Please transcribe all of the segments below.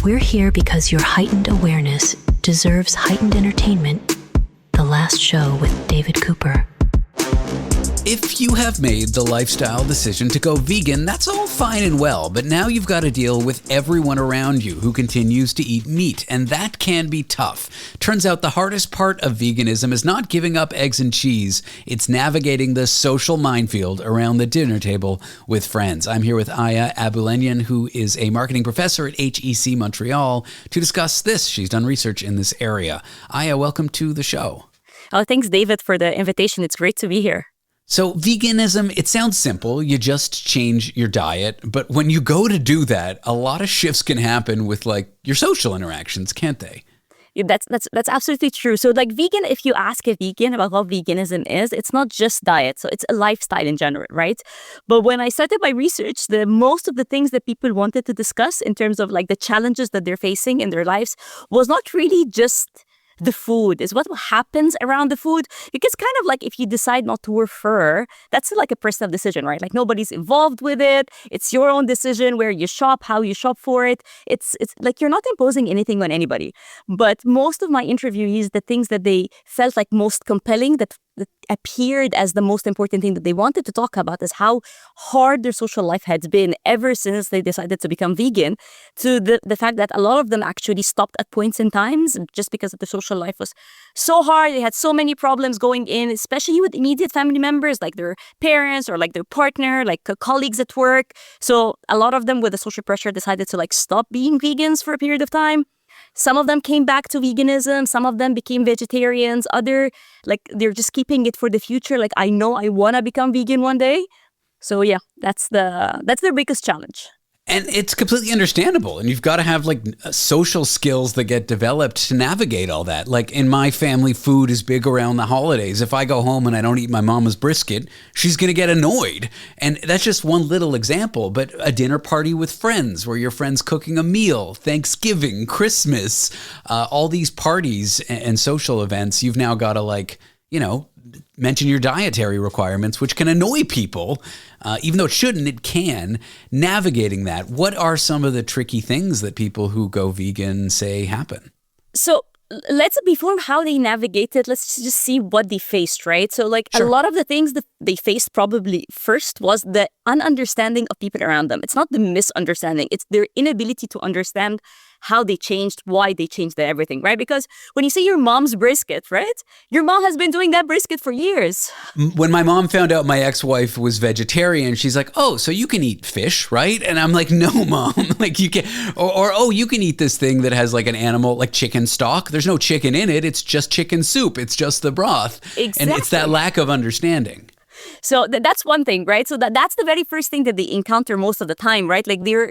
we're here because your heightened awareness deserves heightened entertainment. The Last Show with David Cooper. If you have made the lifestyle decision to go vegan, that's all fine and well, but now you've got to deal with everyone around you who continues to eat meat, and that can be tough. Turns out the hardest part of veganism is not giving up eggs and cheese, it's navigating the social minefield around the dinner table with friends. I'm here with Aya Aboelenien, who is a marketing professor at HEC Montreal, to discuss this. She's done research in this area. Aya, welcome to the show. Oh, thanks, David, for the invitation. It's great to be here. So veganism, it sounds simple. You just change your diet. But when you go to do that, a lot of shifts can happen with like your social interactions, can't they? Yeah, that's absolutely true. So like vegan, if you ask a vegan about what veganism is, it's not just diet. So it's a lifestyle in general, right? But when I started my research, most of the things that people wanted to discuss in terms of like the challenges that they're facing in their lives was not really just the food, is what happens around the food. Because kind of like if you decide not to wear fur, that's like a personal decision, right? Like nobody's involved with it. It's your own decision where you shop, how you shop for it. It's like you're not imposing anything on anybody. But most of my interviewees, the things that they felt like most compelling, that appeared as the most important thing that they wanted to talk about is how hard their social life had been ever since they decided to become vegan, to the fact that a lot of them actually stopped at points in times just because the social life was so hard. They had so many problems going in, especially with immediate family members like their parents or like their partner, like colleagues at work. So a lot of them with the social pressure decided to like stop being vegans for a period of time. Some of them came back to veganism. Some of them became vegetarians. Other, like, they're just keeping it for the future. Like, I know I want to become vegan one day. So yeah, that's their biggest challenge. And it's completely understandable. And you've got to have like social skills that get developed to navigate all that. Like in my family, food is big around the holidays. If I go home and I don't eat my mama's brisket, she's going to get annoyed. And that's just one little example. But a dinner party with friends where your friend's cooking a meal, Thanksgiving, Christmas, all these parties and social events, you've now got to like, you know, mention your dietary requirements, which can annoy people. Even though it shouldn't, it can. Navigating that, what are some of the tricky things that people who go vegan say happen? So before how they navigated, let's just see what they faced, right? So like Sure. A lot of the things that they faced probably first was the ununderstanding of people around them. It's not the misunderstanding. It's their inability to understand how they changed, why they changed everything, right? Because when you say your mom's brisket, right? Your mom has been doing that brisket for years. When my mom found out my ex-wife was vegetarian, she's like, "Oh, so you can eat fish, right?" And I'm like, "No, Mom, like you can, or oh, you can eat this thing that has like an animal, like chicken stock. There's no chicken in it. It's just chicken soup. It's just the broth." Exactly. And it's that lack of understanding. So that's one thing, right? So that's the very first thing that they encounter most of the time, right? Like they're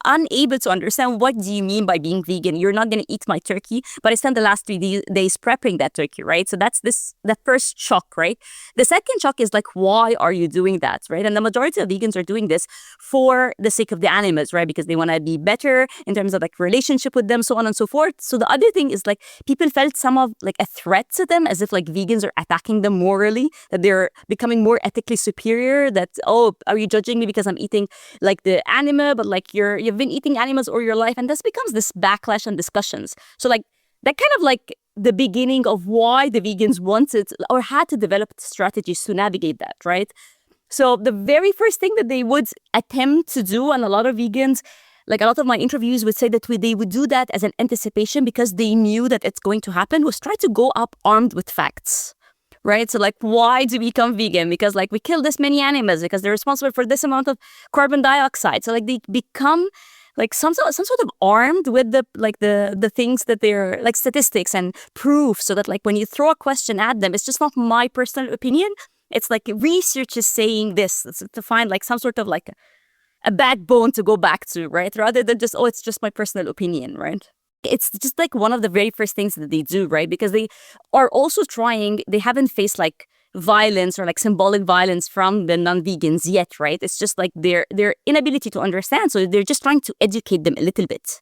unable to understand, what do you mean by being vegan? You're not going to eat my turkey, but I spent the last 3 days prepping that turkey, right? So that's the first shock, right? The second shock is like, why are you doing that, right? And the majority of vegans are doing this for the sake of the animals, right? Because they want to be better in terms of like relationship with them, so on and so forth. So the other thing is like people felt some of like a threat to them, as if like vegans are attacking them morally, that they're becoming more ethically superior, that, oh, are you judging me because I'm eating like the animal, but like you've been eating animals all your life. And this becomes this backlash and discussions. So like that kind of like the beginning of why the vegans wanted or had to develop strategies to navigate that, right? So the very first thing that they would attempt to do, and a lot of vegans, like a lot of my interviews would say that they would do that as an anticipation because they knew that it's going to happen, was try to go up armed with facts. Right? So like, why do we become vegan? Because like we kill this many animals, because they're responsible for this amount of carbon dioxide. So like they become like some sort of armed with the things that they're like statistics and proof, so that like when you throw a question at them, it's just not my personal opinion. It's like research is saying this. It's to find like some sort of like a backbone to go back to, right? Rather than just, oh, it's just my personal opinion, right? It's just like one of the very first things that they do, right? Because they are also they haven't faced like violence or like symbolic violence from the non-vegans yet, right? It's just like their inability to understand. So they're just trying to educate them a little bit.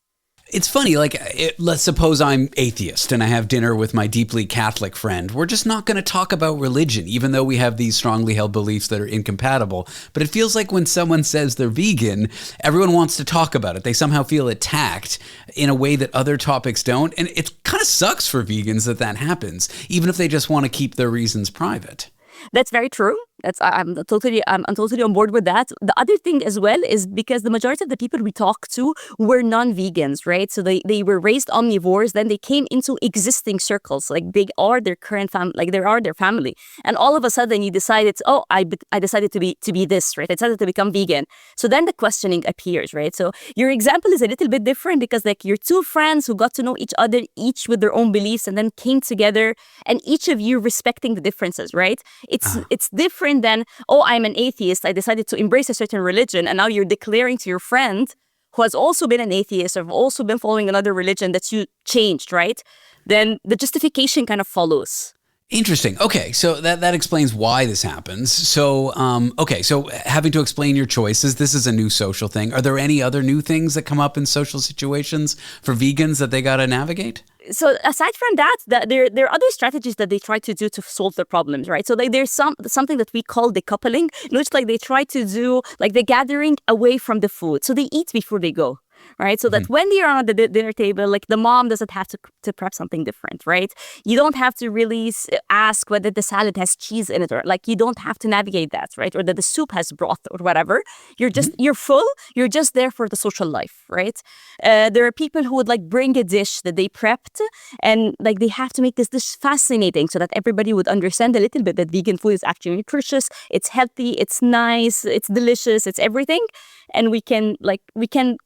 It's funny, like, let's suppose I'm atheist and I have dinner with my deeply Catholic friend. We're just not going to talk about religion, even though we have these strongly held beliefs that are incompatible. But it feels like when someone says they're vegan, everyone wants to talk about it. They somehow feel attacked in a way that other topics don't. And it kind of sucks for vegans that happens, even if they just want to keep their reasons private. That's very true. I'm totally on board with that. The other thing as well is because the majority of the people we talk to were non-vegans, right? So they were raised omnivores, then they came into existing circles, like they are their current family, like they are their family, and all of a sudden you decided, I decided to be this, right? I decided to become vegan. So then the questioning appears, right? So your example is a little bit different because like you're two friends who got to know each other, each with their own beliefs, and then came together, and each of you respecting the differences, right? It's different than, I'm an atheist, I decided to embrace a certain religion, and now you're declaring to your friend who has also been an atheist or have also been following another religion that you changed, right? Then the justification kind of follows. Interesting. Okay, so that explains why this happens. So, so having to explain your choices, this is a new social thing. Are there any other new things that come up in social situations for vegans that they got to navigate? So aside from that, there are other strategies that they try to do to solve the problems, right? So like there's something that we call decoupling, in which like they try to do like the gathering away from the food. So they eat before they go, right? So that when they are on the dinner table, like the mom doesn't have to prep something different, right? You don't have to really ask whether the salad has cheese in it, or like you don't have to navigate that, right? Or that the soup has broth or whatever. You're full. You're just there for the social life, right? There are people who would like bring a dish that they prepped, and like they have to make this dish fascinating so that everybody would understand a little bit that vegan food is actually nutritious, it's healthy, it's nice, it's delicious, it's everything. And we can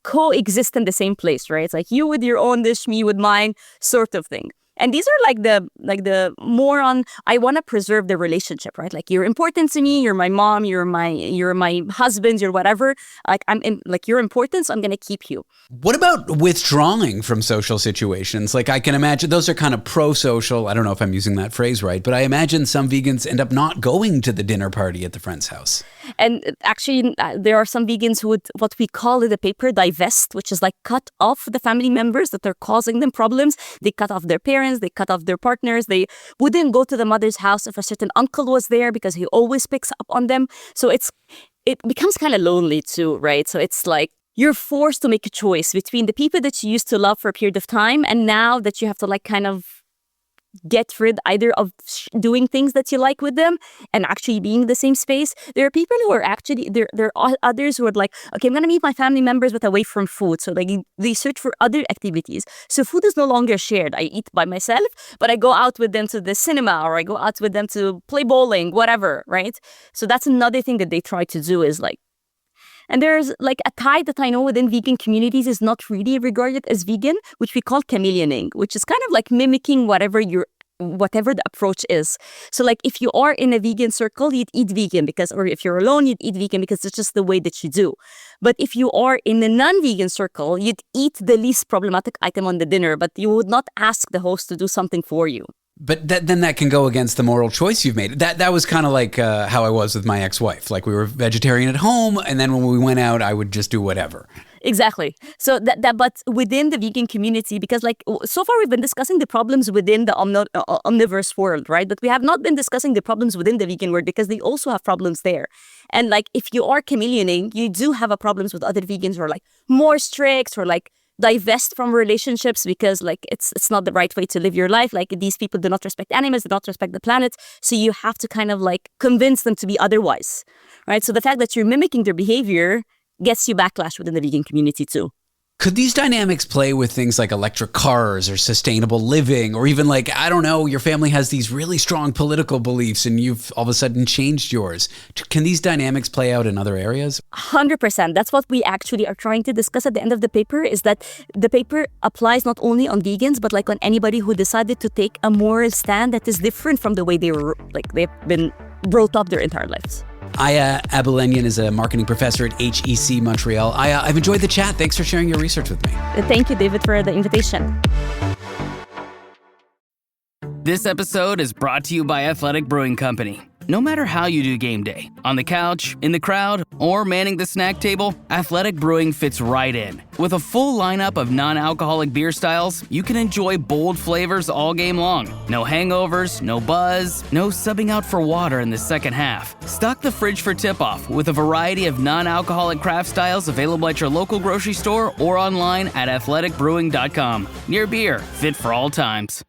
coexist in the same place, right? It's like you with your own dish, me with mine, sort of thing. And these are like the more on, I want to preserve the relationship, right? Like you're important to me, you're my mom, you're my husband, you're whatever. Like your importance, I'm gonna keep you. What about withdrawing from social situations? Like I can imagine those are kind of pro-social. I don't know if I'm using that phrase right, but I imagine some vegans end up not going to the dinner party at the friend's house. And actually, there are some vegans who would, what we call in the paper, divest, which is like cut off the family members that are causing them problems. They cut off their parents, they cut off their partners. They wouldn't go to the mother's house if a certain uncle was there because he always picks up on them. So it becomes kind of lonely too, right? So it's like you're forced to make a choice between the people that you used to love for a period of time, and now that you have to like kind of get rid either of doing things that you like with them and actually being in the same space. There are people who are actually, there are others who are like, okay, I'm going to meet my family members but away from food. So like they search for other activities. So food is no longer shared. I eat by myself, but I go out with them to the cinema, or I go out with them to play bowling, whatever, right? So that's another thing that they try to do is like, and there's like a tide that I know within vegan communities is not really regarded as vegan, which we call chameleoning, which is kind of like mimicking whatever the approach is. So like if you are in a vegan circle, you'd eat vegan or if you're alone, you'd eat vegan because it's just the way that you do. But if you are in a non-vegan circle, you'd eat the least problematic item on the dinner, but you would not ask the host to do something for you. But then that can go against the moral choice you've made. That was kind of like how I was with my ex-wife. Like we were vegetarian at home, and then when we went out, I would just do whatever. Exactly. So but within the vegan community, because like so far we've been discussing the problems within the omnivorous world, right? But we have not been discussing the problems within the vegan world because they also have problems there. And like if you are chameleoning, you do have problems with other vegans who are like more strict or like divest from relationships because like it's not the right way to live your life. Like these people do not respect animals, do not respect the planet. So you have to kind of like convince them to be otherwise, right? So the fact that you're mimicking their behavior gets you backlash within the vegan community too. Could these dynamics play with things like electric cars or sustainable living, or even like, I don't know, your family has these really strong political beliefs and you've all of a sudden changed yours? Can these dynamics play out in other areas? 100%. That's what we actually are trying to discuss at the end of the paper, is that the paper applies not only on vegans, but like on anybody who decided to take a moral stand that is different from the way they've been brought up their entire lives. Aya Aboelenien is a marketing professor at HEC Montreal. Aya, I've enjoyed the chat. Thanks for sharing your research with me. Thank you, David, for the invitation. This episode is brought to you by Athletic Brewing Company. No matter how you do game day, on the couch, in the crowd, or manning the snack table, Athletic Brewing fits right in. With a full lineup of non-alcoholic beer styles, you can enjoy bold flavors all game long. No hangovers, no buzz, no subbing out for water in the second half. Stock the fridge for tip-off with a variety of non-alcoholic craft styles available at your local grocery store or online at athleticbrewing.com. Near beer, fit for all times.